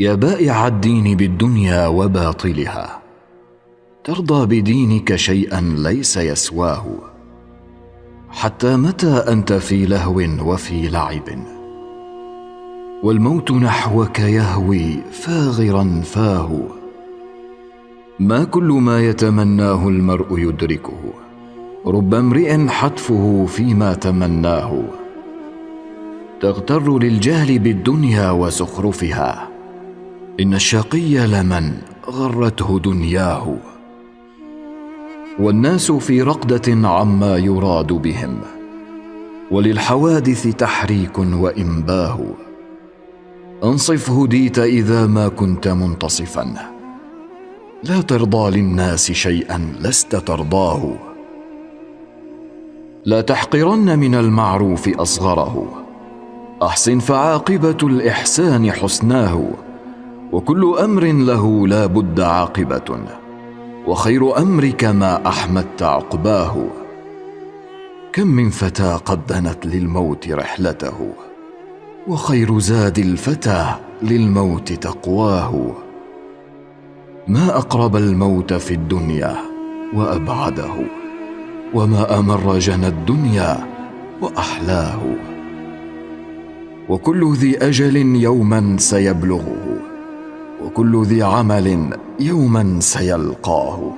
يا بائع الدين بالدنيا وباطلها، ترضى بدينك شيئا ليس يسواه؟ حتى متى أنت في لهو وفي لعب، والموت نحوك يهوي فاغرا فاه؟ ما كل ما يتمناه المرء يدركه، رب امرئ حتفه فيما تمناه. تغتر للجهل بالدنيا وزخرفها، إن الشقي لمن غرته دنياه. والناس في رقدة عما يراد بهم، وللحوادث تحريك وإنباه. أنصف هديت إذا ما كنت منتصفا، لا ترضى للناس شيئا لست ترضاه. لا تحقرن من المعروف أصغره، أحسن فعاقبة الإحسان حسناه. وكل أمر له لا بد عاقبة، وخير أمرك ما أحمدت عقباه. كم من فتى قد دنت للموت رحلته، وخير زاد الفتى للموت تقواه. ما أقرب الموت في الدنيا وأبعده، وما أمر جنى الدنيا وأحلاه. وكل ذي أجل يوما سيبلغه، وكل ذي عمل يوما سيلقاه.